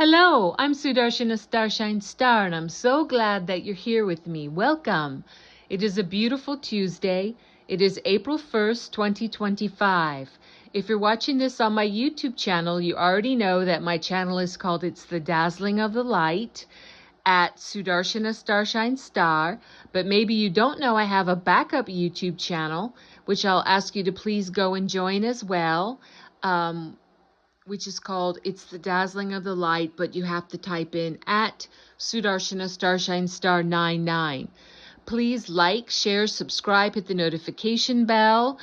Hello, I'm Sudarshana Starshine Star, and I'm so glad that you're here with me. Welcome. It is a beautiful Tuesday. It is April 1st, 2025. If you're watching this on my YouTube channel, you already know that my channel is called It's the Dazzling of the Light at Sudarshana Starshine Star, but maybe you don't know I have a backup YouTube channel, which I'll ask you to please go and join as well. Which is called It's the Dazzling of the Light, but you have to type in at Sudarshana Starshine Star 99. Please like, share, subscribe, hit the notification bell,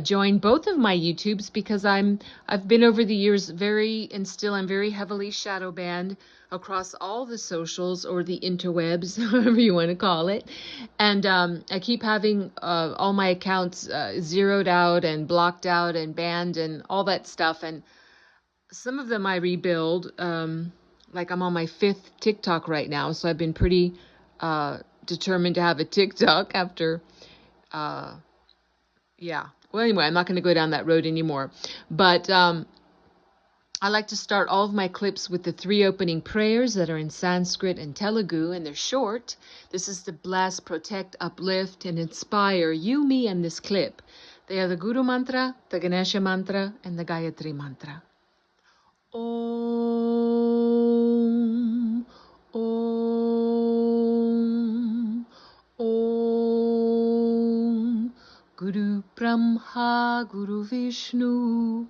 join both of my YouTubes because I've been over the years I'm very heavily shadow banned across all the socials or the interwebs, however you want to call it. And I keep having all my accounts zeroed out and blocked out and banned and all that stuff. And some of them I rebuild, like I'm on my 5th TikTok right now, so I've been pretty determined to have a TikTok after, yeah. Well, anyway, I'm not going to go down that road anymore. But I like to start all of my clips with the 3 opening prayers that are in Sanskrit and Telugu, and they're short. This is to bless, protect, uplift, and inspire you, me, and this clip. They are the Guru Mantra, the Ganesha Mantra, and the Gayatri Mantra. Om, Om, Om. Guru Brahma, Guru Vishnu,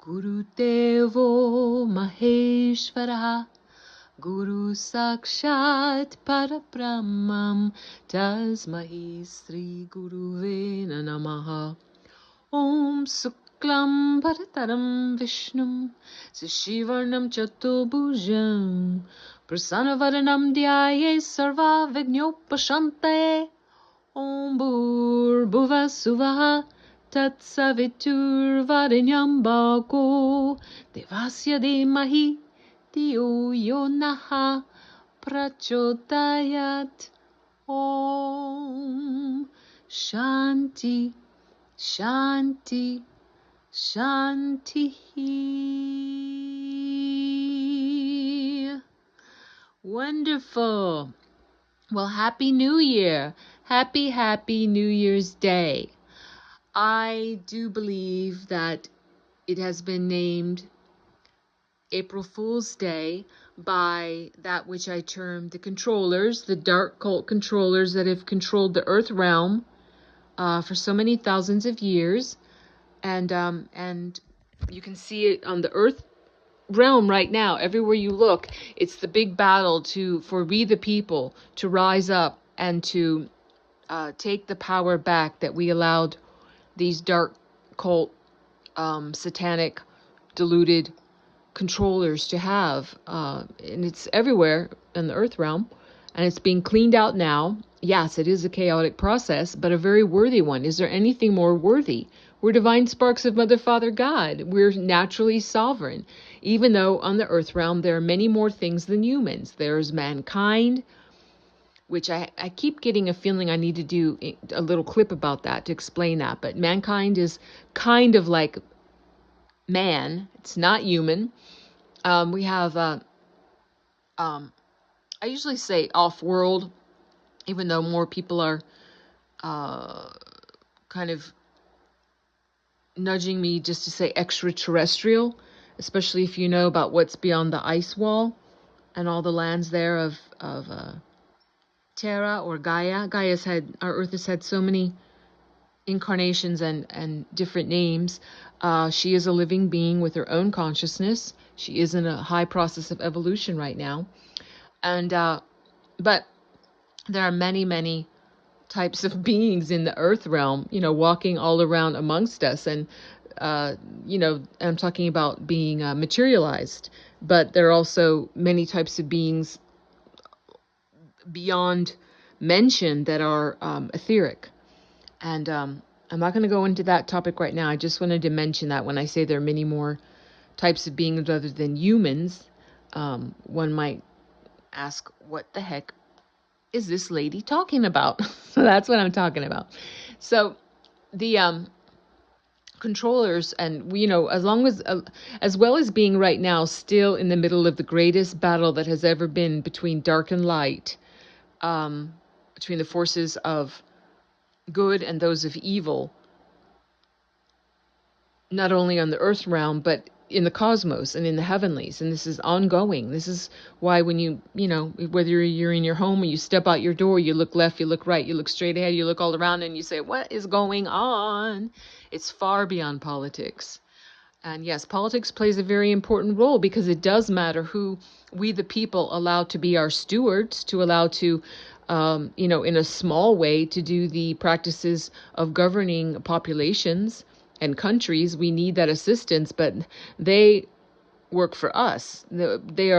Guru Devo Maheshwara, Guru Sakshat Parabrahmam, Tasmahi Sri Guruve Namaha. Om Suklam Bharataram Vishnum Sashivarnam Chatubhujam Prasanavaranam Dhyaye Sarva Vignopashante. Om Bhurбhuva Suvah Tatsavitur Varenyam Bhargo Devasya Dhimahi Dhiyo Yo Naha Prachodayat. Om Shanti Shanti, Shanti. Wonderful. Well, Happy New Year. Happy New Year's Day. I do believe that it has been named April Fool's Day by that which I term the controllers, the dark cult controllers that have controlled the earth realm for so many thousands of years, and you can see it on the earth realm right now. Everywhere you look, it's the big battle for we the people to rise up and to take the power back that we allowed these dark cult, satanic, deluded controllers to have, and it's everywhere in the earth realm, and it's being cleaned out now. Yes, it is a chaotic process, but a very worthy one. Is there anything more worthy? We're divine sparks of Mother, Father, God. We're naturally sovereign, even though on the earth realm there are many more things than humans. There's mankind, which I keep getting a feeling I need to do a little clip about that to explain that. But mankind is kind of like man. It's not human. We have, I usually say off-world, even though more people are kind of nudging me just to say extraterrestrial, especially if you know about what's beyond the ice wall and all the lands there of Terra or Gaia. Our Earth has had so many incarnations and different names. She is a living being with her own consciousness. She is in a high process of evolution right now. And but there are many types of beings in the earth realm, walking all around amongst us. And, I'm talking about being materialized, but there are also many types of beings beyond mention that are etheric. And I'm not going to go into that topic right now. I just wanted to mention that when I say there are many more types of beings other than humans, one might ask, what the heck is this lady talking about? So that's what I'm talking about. So the controllers, and as well as being right now still in the middle of the greatest battle that has ever been between dark and light, between the forces of good and those of evil, not only on the earth realm, but in the cosmos and in the heavenlies. And this is ongoing. This is why when whether you're in your home or you step out your door, you look left, you look right, you look straight ahead, you look all around, and you say, what is going on? It's far beyond politics. And yes, politics plays a very important role, because it does matter who we, the people, allow to be our stewards, to allow to, in a small way, to do the practices of governing populations and countries. We need that assistance, but they work for us. We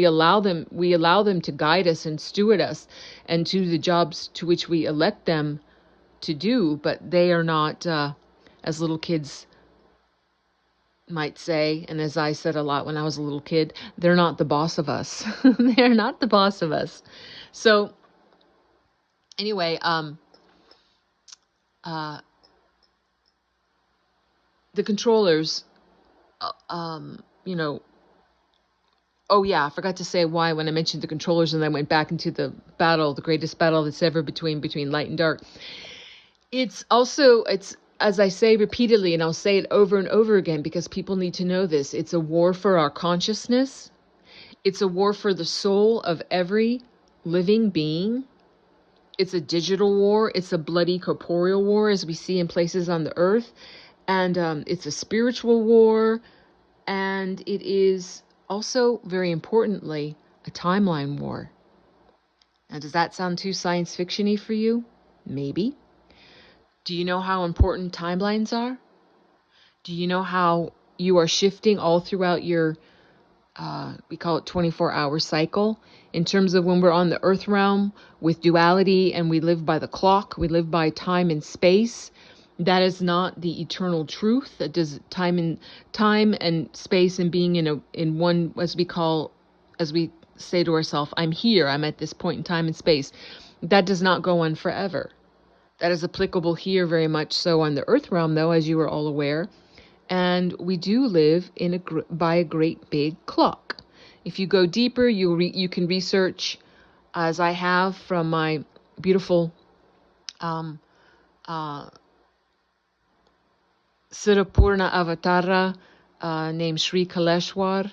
allow them to guide us and steward us and do the jobs to which we elect them to do, but they are not, as little kids might say, and as I said a lot when I was a little kid, they're not the boss of us. They're not the boss of us. So anyway, the controllers, oh yeah, I forgot to say why when I mentioned the controllers and then went back into the battle, the greatest battle that's ever between light and dark. It's as I say repeatedly, and I'll say it over and over again because people need to know this, it's a war for our consciousness. It's a war for the soul of every living being. It's a digital war. It's a bloody corporeal war, as we see in places on the earth. And it's a spiritual war. And it is also, very importantly, a timeline war. Now, does that sound too science fiction-y for you? Maybe. Do you know how important timelines are? Do you know how you are shifting all throughout your, we call it 24-hour cycle, in terms of when we're on the earth realm with duality and we live by the clock, we live by time and space. That is not the eternal truth. That does time and space and being in one, as we say to ourselves, I'm here, I'm at this point in time and space. That does not go on forever. That is applicable here very much so on the earth realm, though, as you are all aware. And we do live by a great big clock. If you go deeper, you can research, as I have from my beautiful Siddhapurna Avatara named Sri Kaleshwar,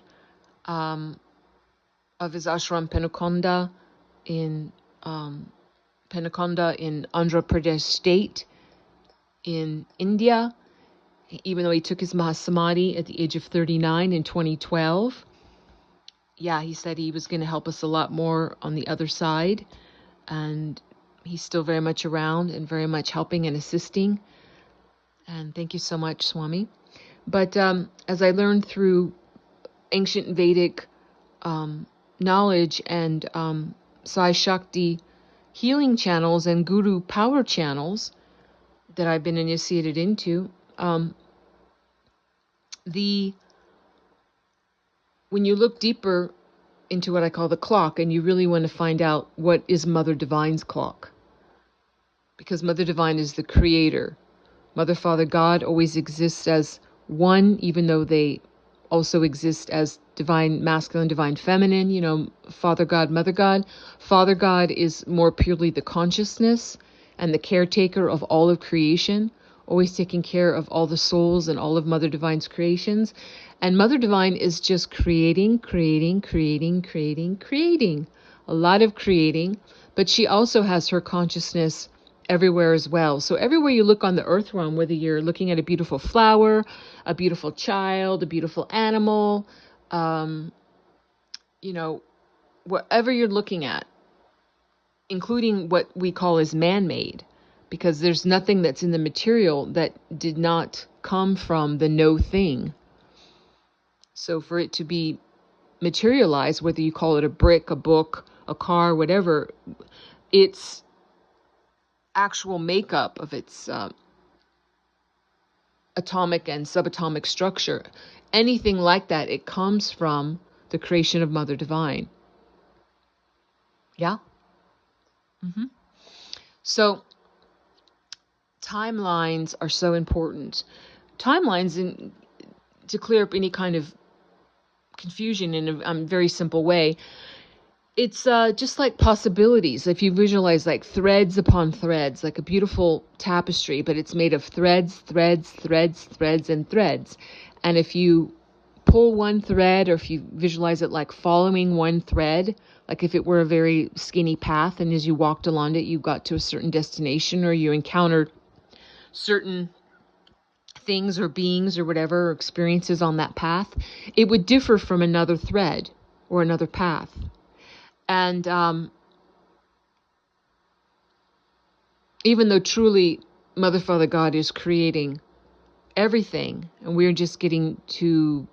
of his ashram Penukonda in Andhra Pradesh state in India, even though he took his Mahasamadhi at the age of 39 in 2012. Yeah, he said he was going to help us a lot more on the other side, and he's still very much around and very much helping and assisting. And thank you so much, Swami. But as I learned through ancient Vedic knowledge and Sai Shakti healing channels and guru power channels that I've been initiated into, when you look deeper into what I call the clock, and you really want to find out what is Mother Divine's clock, because Mother Divine is the creator. Mother, Father, God always exists as one, even though they also exist as divine masculine, divine feminine, Father God, Mother God. Father God is more purely the consciousness and the caretaker of all of creation, always taking care of all the souls and all of Mother Divine's creations. And Mother Divine is just creating. A lot of creating, but she also has her consciousness everywhere as well. So everywhere you look on the earth realm, whether you're looking at a beautiful flower, a beautiful child, a beautiful animal, whatever you're looking at, including what we call as man-made, because there's nothing that's in the material that did not come from the no thing. So for it to be materialized, whether you call it a brick, a book, a car, whatever, its actual makeup of its atomic and subatomic structure, anything like that, it comes from the creation of Mother Divine. Yeah? So timelines are so important. Timelines, to clear up any kind of confusion in a very simple way, it's just like possibilities. If you visualize like threads upon threads, like a beautiful tapestry, but it's made of threads, threads, threads, threads, and threads. And if you pull one thread, or if you visualize it like following one thread, like if it were a very skinny path, and as you walked along it, you got to a certain destination, or you encountered certain things or beings or whatever, or experiences on that path, it would differ from another thread or another path. And even though truly Mother, Father, God is creating everything, and we're just getting to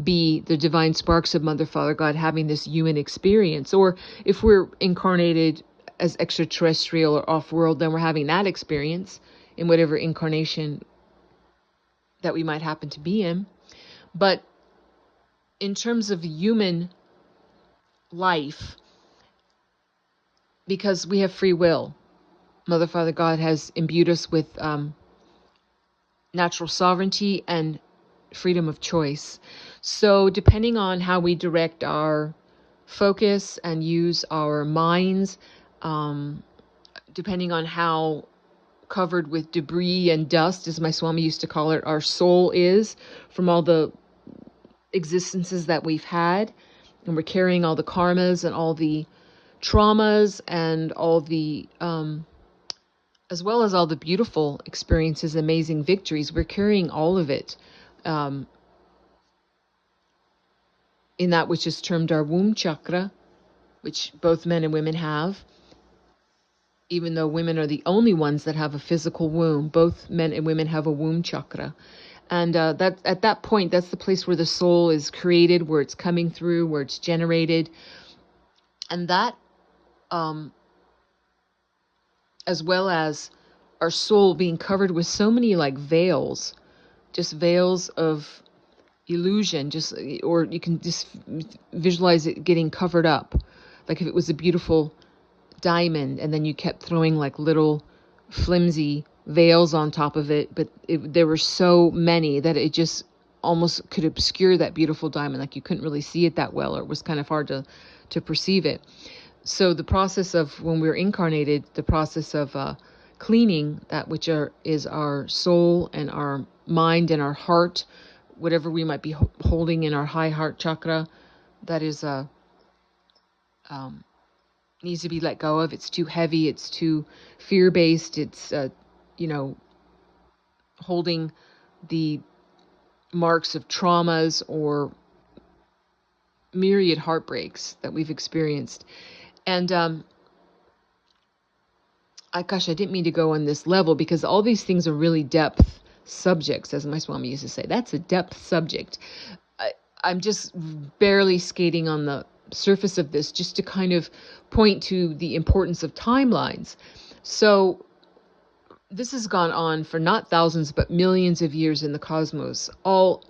be the divine sparks of Mother, Father, God, having this human experience, or if we're incarnated as extraterrestrial or off-world, then we're having that experience in whatever incarnation that we might happen to be in. But in terms of human life, because we have free will, Mother, Father, God has imbued us with natural sovereignty and freedom of choice. So depending on how we direct our focus and use our minds, depending on how covered with debris and dust, as my Swami used to call it, our soul is from all the existences that we've had, and we're carrying all the karmas and all the traumas and all the as well as all the beautiful experiences, amazing victories. We're carrying all of it in that which is termed our womb chakra, which both men and women have. Even though women are the only ones that have a physical womb, both men and women have a womb chakra. And that at that point, that's the place where the soul is created, where it's coming through, where it's generated. And that, as well as our soul being covered with so many like veils, just veils of illusion, just, or you can just visualize it getting covered up. Like if it was a beautiful diamond and then you kept throwing like little flimsy veils on top of it, but there were so many that it just almost could obscure that beautiful diamond. Like you couldn't really see it that well, or it was kind of hard to perceive it. So the process of when we're incarnated, the process of cleaning that which is our soul and our mind and our heart, whatever we might be holding in our high heart chakra, that is needs to be let go of. It's too heavy. It's too fear-based. It's holding the marks of traumas or myriad heartbreaks that we've experienced. And I didn't mean to go on this level, because all these things are really depth subjects, as my Swami used to say. That's a depth subject. I'm just barely skating on the surface of this, just to kind of point to the importance of timelines. So this has gone on for not thousands, but millions of years in the cosmos. All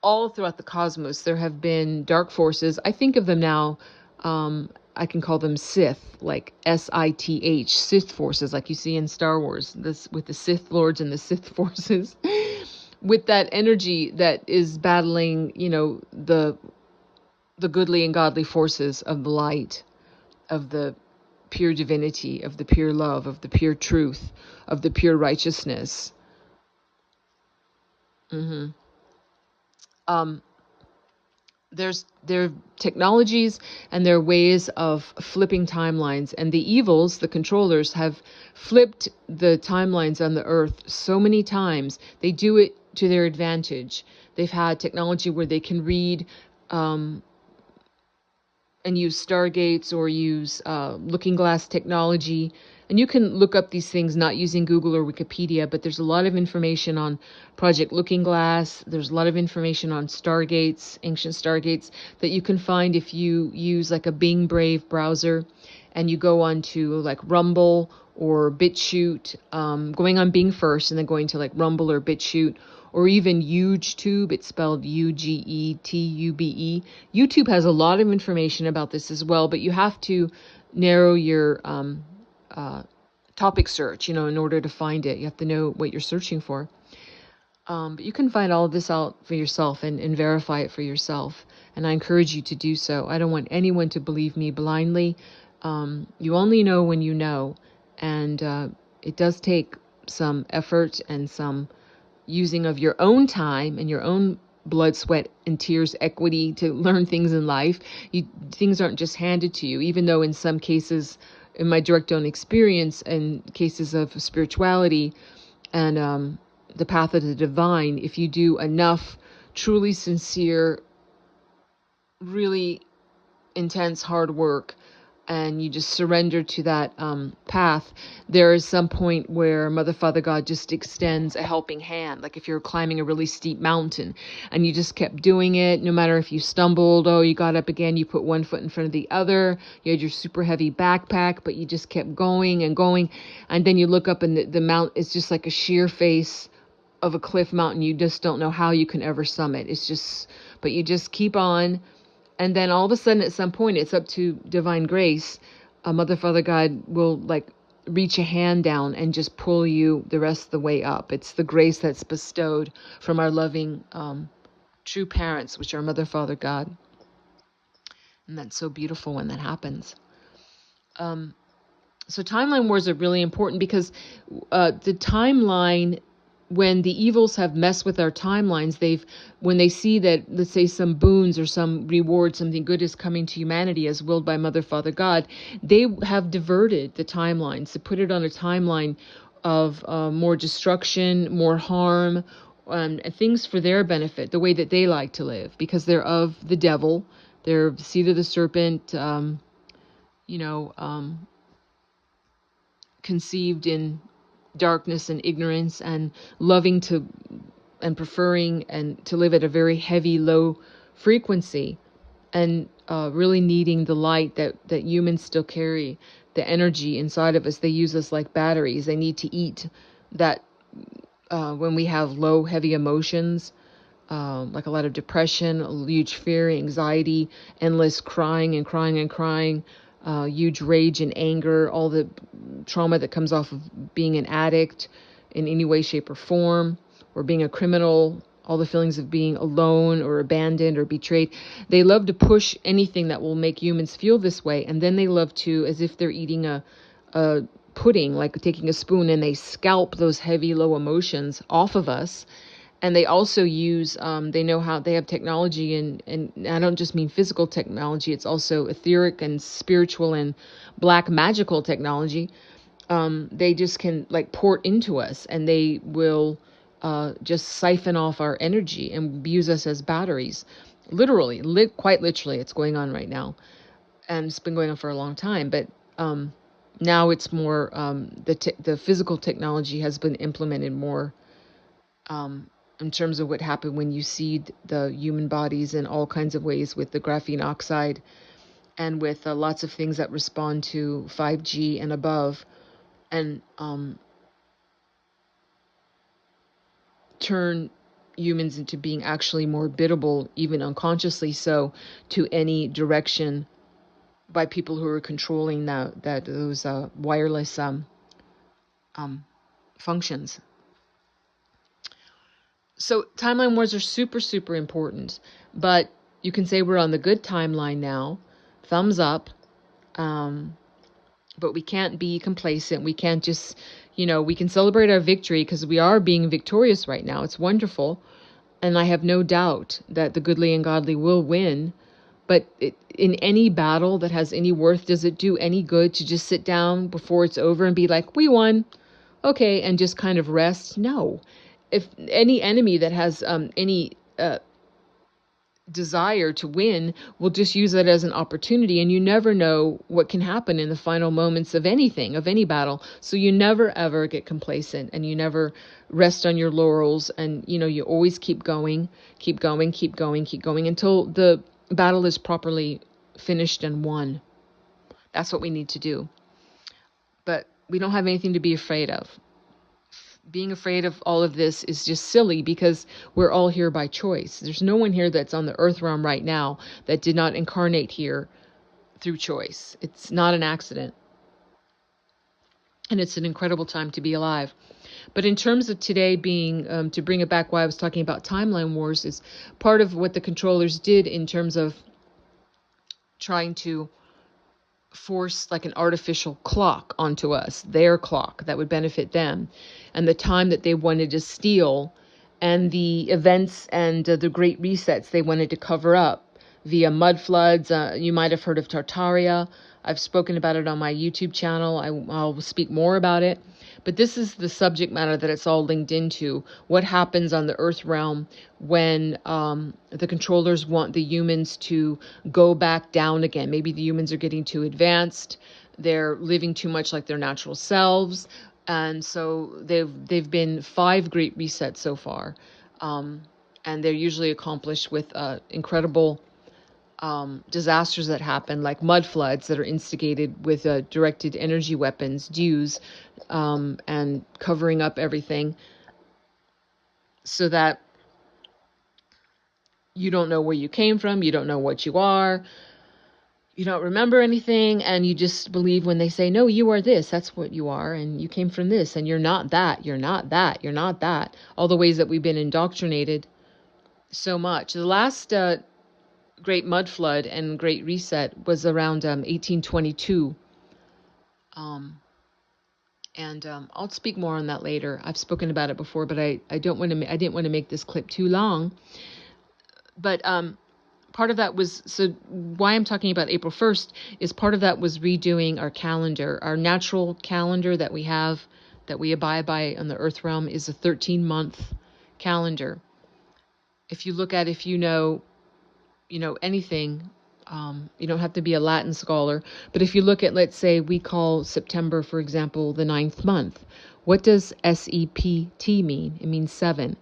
throughout the cosmos, there have been dark forces. I think of them now, I can call them Sith, like S-I-T-H, Sith forces, like you see in Star Wars, this with the Sith Lords and the Sith forces, with that energy that is battling, the goodly and godly forces of the light, of the pure divinity, of the pure love, of the pure truth, of the pure righteousness. There are technologies and there are ways of flipping timelines, and the evils, the controllers, have flipped the timelines on the earth so many times. They do it to their advantage. They've had technology where they can read and use stargates, or use looking glass technology. And you can look up these things not using Google or Wikipedia, but there's a lot of information on Project Looking Glass. There's a lot of information on stargates, ancient stargates, that you can find if you use like a Bing Brave browser and you go on to like Rumble or BitChute, going on Bing first and then going to like Rumble or BitChute, or even UgeTube. It's spelled UGETUBE. YouTube has a lot of information about this as well, but you have to narrow your topic search, in order to find it. You have to know what you're searching for. But you can find all of this out for yourself and verify it for yourself. And I encourage you to do so. I don't want anyone to believe me blindly. You only know when you know. And it does take some effort and some using of your own time and your own blood, sweat, and tears equity to learn things in life. Things aren't just handed to you, even though in some cases, in my direct own experience and cases of spirituality and the path of the divine, if you do enough truly sincere, really intense hard work, and you just surrender to that path, there is some point where Mother, Father, God just extends a helping hand. Like if you're climbing a really steep mountain and you just kept doing it, no matter if you stumbled, you got up again, you put one foot in front of the other, you had your super heavy backpack, but you just kept going and going. And then you look up and the mount is just like a sheer face of a cliff mountain. You just don't know how you can ever summit. But you just keep on. And then all of a sudden, at some point, it's up to divine grace. Mother, Father, God will reach a hand down and just pull you the rest of the way up. It's the grace that's bestowed from our loving, true parents, which are Mother, Father, God. And that's so beautiful when that happens. So timeline wars are really important because the timeline, when the evils have messed with our timelines, when they see that, let's say, some boons or some reward, something good is coming to humanity as willed by Mother, Father, God, they have diverted the timelines to put it on a timeline of more destruction, more harm, and things for their benefit, the way that they like to live, because they're of the devil, they're the seed of the serpent, conceived in darkness and ignorance, and loving to and preferring and to live at a very heavy, low frequency, and really needing the light that humans still carry, the energy inside of us. They use us like batteries. They need to eat that when we have low, heavy emotions, like a lot of depression, huge fear, anxiety, endless crying and crying and crying, huge rage and anger, all the trauma that comes off of being an addict in any way, shape, or form, or being a criminal, all the feelings of being alone or abandoned or betrayed. They love to push anything that will make humans feel this way, and then they love to, as if they're eating a pudding, like taking a spoon, and they scalp those heavy, low emotions off of us. And they also use, they know how, they have technology, and I don't just mean physical technology, it's also etheric and spiritual and black magical technology. They just can port into us, and they will just siphon off our energy and use us as batteries. Literally, quite literally, it's going on right now. And it's been going on for a long time, but now it's more, the physical technology has been implemented more in terms of what happened when you seed the human bodies in all kinds of ways with the graphene oxide, and with lots of things that respond to 5G and above, and turn humans into being actually more biddable, even unconsciously so, to any direction by people who are controlling those wireless functions. So timeline wars are super, super important, but you can say we're on the good timeline now. Thumbs up. But we can't be complacent. We can't just, we can celebrate our victory because we are being victorious right now. It's wonderful. And I have no doubt that the goodly and godly will win. But in any battle that has any worth, does it do any good to just sit down before it's over and be like, we won, okay, and just kind of rest? No. If any enemy that has any desire to win will just use that as an opportunity, and you never know what can happen in the final moments of anything, of any battle. So you never ever get complacent, and you never rest on your laurels, and you always keep going until the battle is properly finished and won. That's what we need to do. But we don't have anything to be afraid of. Being afraid of all of this is just silly, because we're all here by choice. There's no one here that's on the earth realm right now that did not incarnate here through choice. It's not an accident. And it's an incredible time to be alive. But in terms of today being, to bring it back why I was talking about timeline wars, is part of what the controllers did in terms of trying to force like an artificial clock onto us, their clock that would benefit them, and the time that they wanted to steal, and the events and the great resets they wanted to cover up via mud floods. You might have heard of Tartaria. I've spoken about it on my YouTube channel. I'll speak more about it. But this is the subject matter that it's all linked into. What happens on the Earth realm when the controllers want the humans to go back down again? Maybe the humans are getting too advanced. They're living too much like their natural selves. And so they've been 5 great resets so far. And they're usually accomplished with incredible disasters that happen, like mud floods that are instigated with directed energy weapons, dews, and covering up everything so that you don't know where you came from, you don't know what you are, you don't remember anything, and you just believe when they say, no, you are this, that's what you are, and you came from this, and you're not that, you're not that, you're not that. All the ways that we've been indoctrinated so much. The last great mud flood and great reset was around 1822. I'll speak more on that later. I've spoken about it before, but I didn't want to make this clip too long. But part of that was, so why I'm talking about April 1st is part of that was redoing our calendar. Our natural calendar that we have, that we abide by on the Earth realm, is a 13-month calendar. If you look at, if you know anything, you don't have to be a Latin scholar, but if you look at, let's say we call September, for example, the 9th month. What does SEPT mean? It means 7.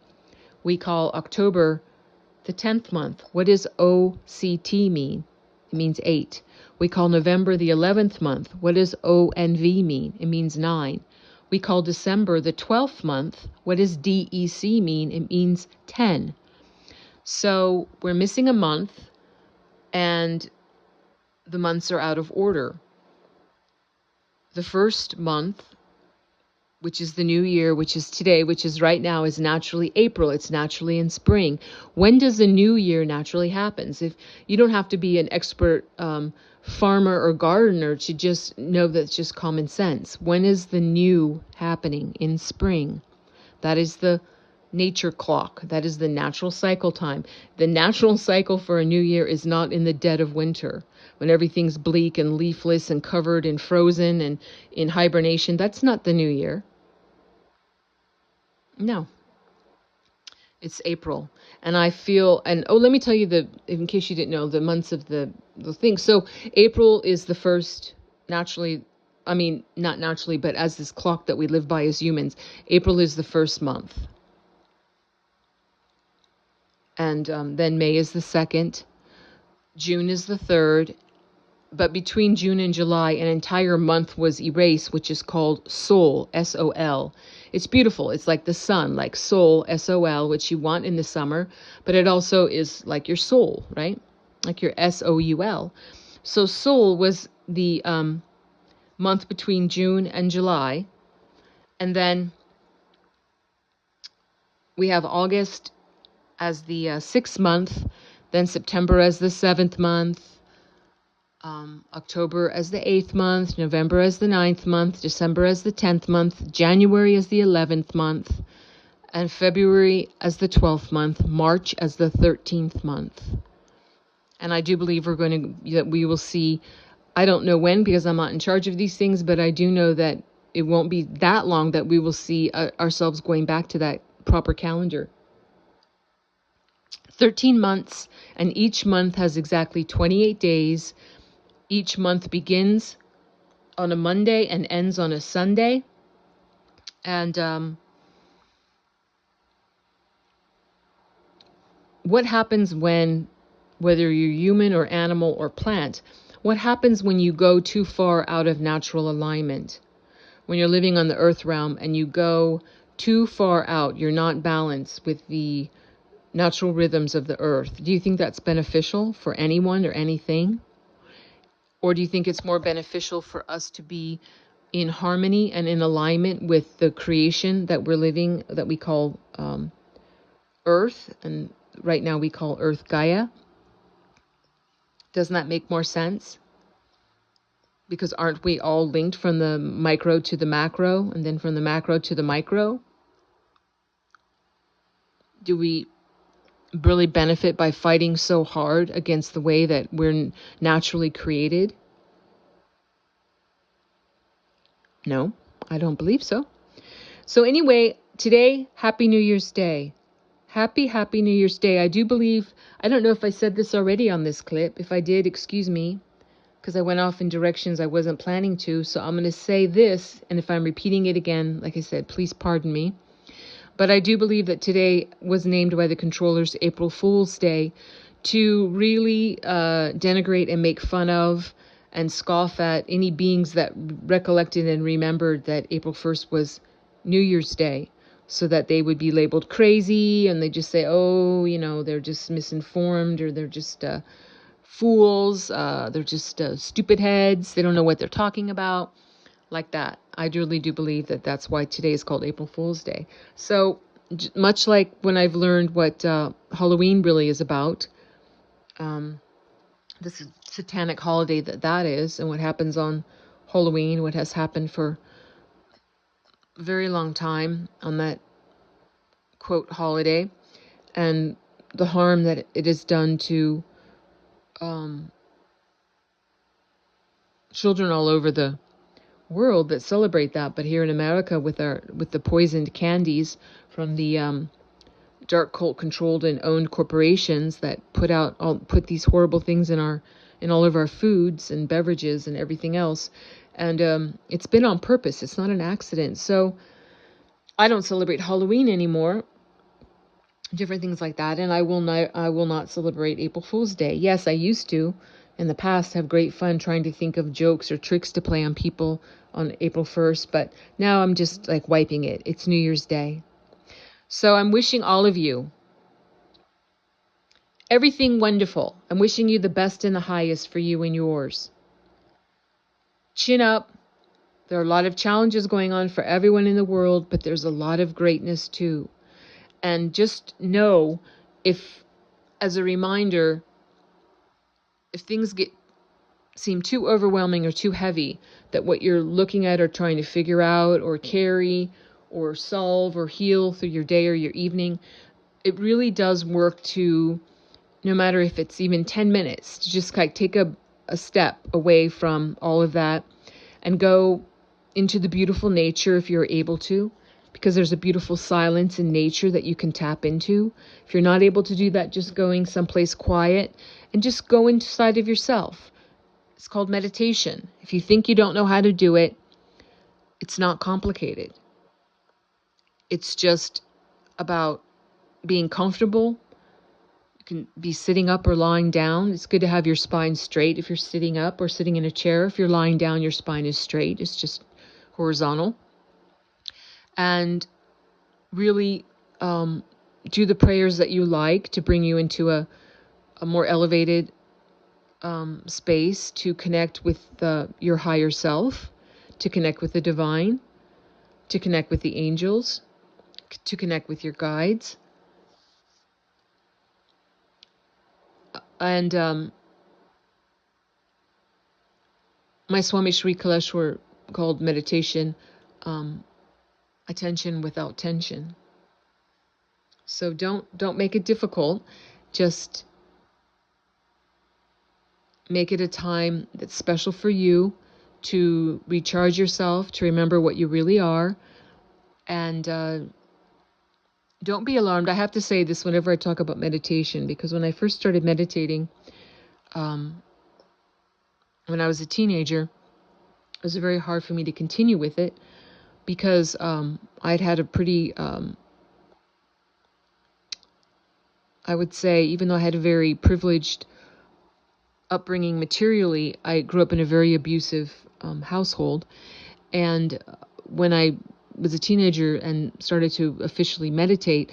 We call October the 10th month. What does OCT mean? It means 8. We call November the 11th month. What does ONV mean? It means 9. We call December the 12th month. What does DEC mean? It means 10. So we're missing a month, and the months are out of order. The first month, which is the new year, which is today, which is right now, is naturally April. It's naturally in spring. When does the new year naturally happen? If you don't have to be an expert farmer or gardener to just know that it's just common sense. When is the new happening? In spring. That is the nature clock. That is the natural cycle time. The natural cycle for a new year is not in the dead of winter, when everything's bleak and leafless and covered and frozen and in hibernation. That's not the new year. No. It's April. And I feel, and let me tell you, in case you didn't know, the months of the thing. So April is the first, naturally, I mean, not naturally, but as this clock that we live by as humans, April is the first month. And then May is the second, June is the third, but between June and July, an entire month was erased, which is called Sol, S-O-L. It's beautiful. It's like the sun, like Sol, S-O-L, which you want in the summer, but it also is like your soul, right? Like your S-O-U-L. So Sol was the month between June and July, and then we have August as the 6th month, then September as the 7th month, October as the 8th month, November as the 9th month, December as the 10th month, January as the 11th month, and February as the 12th month, March as the 13th month. And I do believe that we will see, I don't know when because I'm not in charge of these things, but I do know that it won't be that long that we will see ourselves going back to that proper calendar. 13 months, and each month has exactly 28 days. Each month begins on a Monday and ends on a Sunday. And what happens whether you're human or animal or plant, what happens when you go too far out of natural alignment? When you're living on the earth realm and you go too far out, you're not balanced with the natural rhythms of the earth. Do you think that's beneficial for anyone or anything? Or do you think it's more beneficial for us to be in harmony and in alignment with the creation that we're living, that we call Earth, and right now we call Earth Gaia. Doesn't that make more sense? Because aren't we all linked from the micro to the macro, and then from the macro to the micro? Do we really benefit by fighting so hard against the way that we're naturally created? No, I don't believe so. So anyway, today, Happy New Year's Day. Happy New Year's Day. I do believe, I don't know if I said this already on this clip. If I did, excuse me, because I went off in directions I wasn't planning to. So I'm going to say this, and if I'm repeating it again, like I said, please pardon me. But I do believe that today was named by the controllers April Fool's Day to really denigrate and make fun of and scoff at any beings that recollected and remembered that April 1st was New Year's Day, so that they would be labeled crazy, and they just say, oh, you know, they're just misinformed, or they're just fools, they're just stupid heads, they don't know what they're talking about, like that. I really do believe that that's why today is called April Fool's Day. So much like when I've learned what Halloween really is about, this satanic holiday that is, and what happens on Halloween, what has happened for a very long time on that quote holiday, and the harm that it has done to children all over the world that celebrate that. But here in America, with the poisoned candies from the dark cult controlled and owned corporations that put these horrible things in all of our foods and beverages and everything else, and it's been on purpose. It's not an accident. So I don't celebrate Halloween anymore, different things like that, and I will not celebrate April Fool's Day. Yes, I used to in the past have great fun trying to think of jokes or tricks to play on people on April 1st, but now I'm just like wiping it. It's New Year's Day. So I'm wishing all of you everything wonderful. I'm wishing you the best and the highest for you and yours. Chin up. There are a lot of challenges going on for everyone in the world, but there's a lot of greatness too. And just know, if, as a reminder, if things seem too overwhelming or too heavy, that what you're looking at or trying to figure out or carry or solve or heal through your day or your evening, it really does work to, no matter if it's even 10 minutes, to just like take a step away from all of that and go into the beautiful nature if you're able to, because there's a beautiful silence in nature that you can tap into. If you're not able to do that, just going someplace quiet and just go inside of yourself. It's called meditation. If you think you don't know how to do it, it's not complicated. It's just about being comfortable. You can be sitting up or lying down. It's good to have your spine straight if you're sitting up, or sitting in a chair. If you're lying down, your spine is straight. It's just horizontal. And really do the prayers that you like to bring you into a more elevated space, to connect with your higher self, to connect with the divine, to connect with the angels, to connect with your guides. And my Swami Sri Kaleshwar called meditation attention without tension. So don't make it difficult. Just make it a time that's special for you, to recharge yourself, to remember what you really are. And don't be alarmed. I have to say this whenever I talk about meditation, because when I first started meditating, when I was a teenager, it was very hard for me to continue with it, because I'd had a pretty, I would say, even though I had a very privileged upbringing materially, I grew up in a very abusive household. And when I was a teenager and started to officially meditate,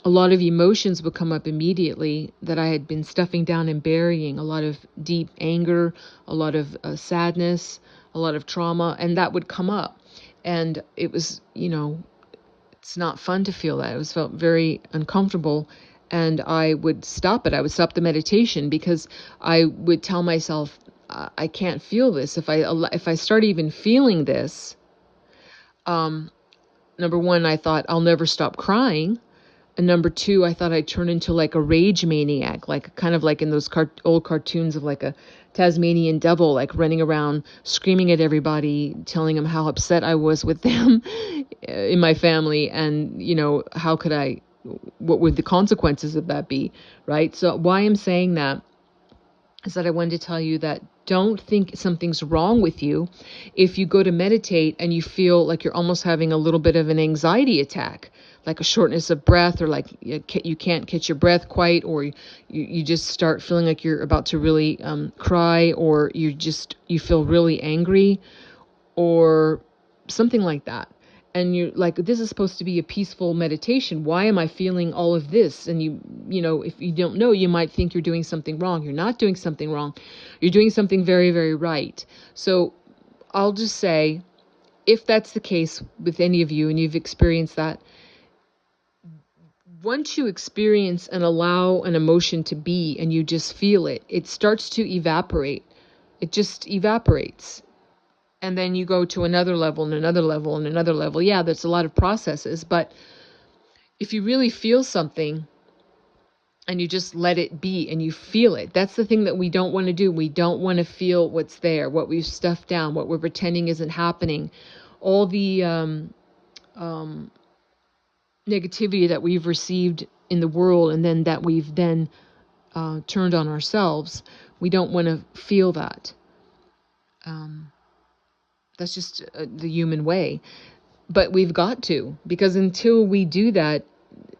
a lot of emotions would come up immediately that I had been stuffing down and burying. A lot of deep anger, a lot of sadness, a lot of trauma, and that would come up. And it was, it's not fun to feel that. It was felt very uncomfortable. And I would stop it. I would stop the meditation because I would tell myself, I can't feel this. If I start even feeling this, number one, I thought I'll never stop crying. And number two, I thought I'd turn into like a rage maniac, like kind of like in those old cartoons of like a Tasmanian devil, like running around screaming at everybody, telling them how upset I was with them in my family. And, what would the consequences of that be, right? So why I'm saying that is that I wanted to tell you that don't think something's wrong with you if you go to meditate and you feel like you're almost having a little bit of an anxiety attack, like a shortness of breath, or like you can't catch your breath quite, or you just start feeling like you're about to really cry, or you feel really angry, or something like that. And you're like, this is supposed to be a peaceful meditation. Why am I feeling all of this? And if you don't know, you might think you're doing something wrong. You're not doing something wrong. You're doing something very, very right. So I'll just say, if that's the case with any of you and you've experienced that, once you experience and allow an emotion to be and you just feel it, it starts to evaporate. It just evaporates. And then you go to another level and another level and another level. Yeah, there's a lot of processes, but if you really feel something and you just let it be and you feel it, that's the thing that we don't want to do. We don't want to feel what's there, what we've stuffed down, what we're pretending isn't happening, all the negativity that we've received in the world and then that we've then turned on ourselves. We don't want to feel that. That's just the human way. But we've got to, because until we do that,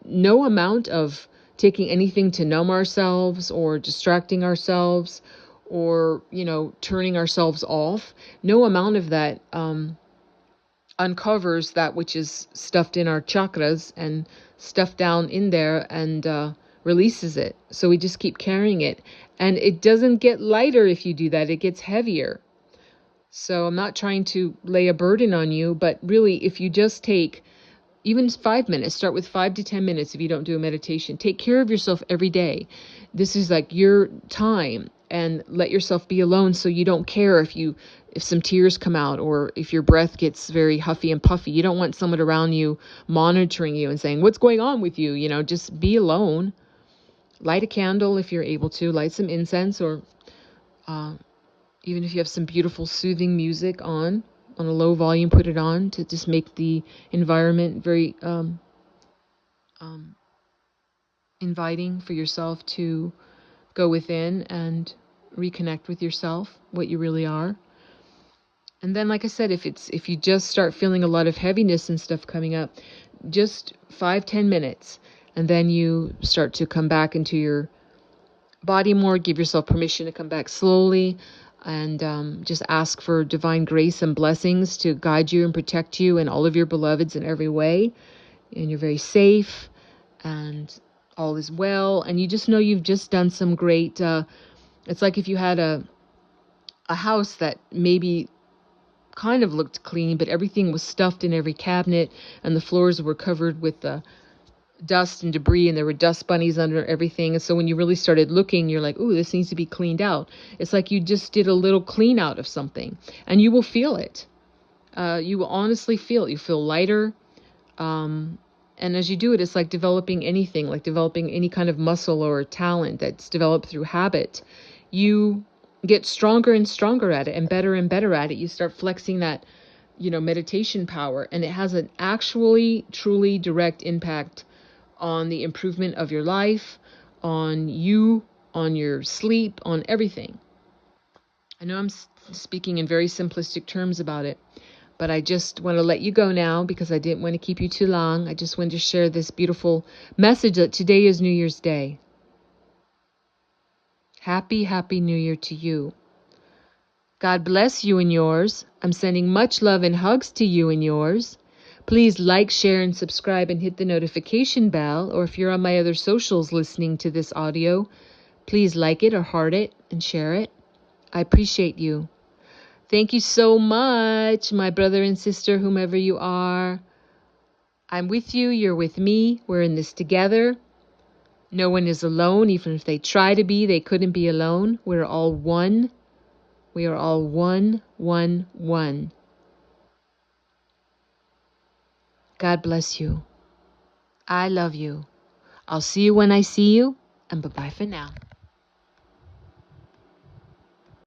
no amount of taking anything to numb ourselves or distracting ourselves or, turning ourselves off, no amount of that uncovers that which is stuffed in our chakras and stuffed down in there and releases it. So we just keep carrying it. And it doesn't get lighter if you do that. It gets heavier. So I'm not trying to lay a burden on you, but really, if you just take even 5 minutes, start with 5 to 10 minutes if you don't do a meditation. Take care of yourself every day. This is like your time, and let yourself be alone so you don't care if some tears come out or if your breath gets very huffy and puffy. You don't want someone around you monitoring you and saying, what's going on with you? Just be alone. Light a candle if you're able to. Light some incense, or even if you have some beautiful soothing music on a low volume, put it on to just make the environment very inviting for yourself to go within and reconnect with yourself, what you really are. And then, like I said, if you just start feeling a lot of heaviness and stuff coming up, just 5-10 minutes, and then you start to come back into your body more. Give yourself permission to come back slowly. And just ask for divine grace and blessings to guide you and protect you and all of your beloveds in every way. And you're very safe and all is well. And you just know you've just done some great, it's like if you had a house that maybe kind of looked clean, but everything was stuffed in every cabinet and the floors were covered with dust and debris, and there were dust bunnies under everything. And so when you really started looking, you're like, ooh, this needs to be cleaned out. It's like you just did a little clean out of something, and you will feel it. You will honestly feel it. You feel lighter. And as you do it, it's like developing anything, like developing any kind of muscle or talent that's developed through habit. You get stronger and stronger at it and better at it. You start flexing that, meditation power, and it has an actually, truly direct impact on the improvement of your life, on you, on your sleep, on everything. I know I'm speaking in very simplistic terms about it, but I just want to let you go now because I didn't want to keep you too long. I just wanted to share this beautiful message that today is New Year's Day. Happy, happy New Year to you. God bless you and yours. I'm sending much love and hugs to you and yours. Please like, share, and subscribe and hit the notification bell. Or if you're on my other socials listening to this audio, please like it or heart it and share it. I appreciate you. Thank you so much, my brother and sister, whomever you are. I'm with you. You're with me. We're in this together. No one is alone. Even if they try to be, they couldn't be alone. We're all one. We are all one, one, one. God bless you. I love you. I'll see you when I see you, and bye-bye for now.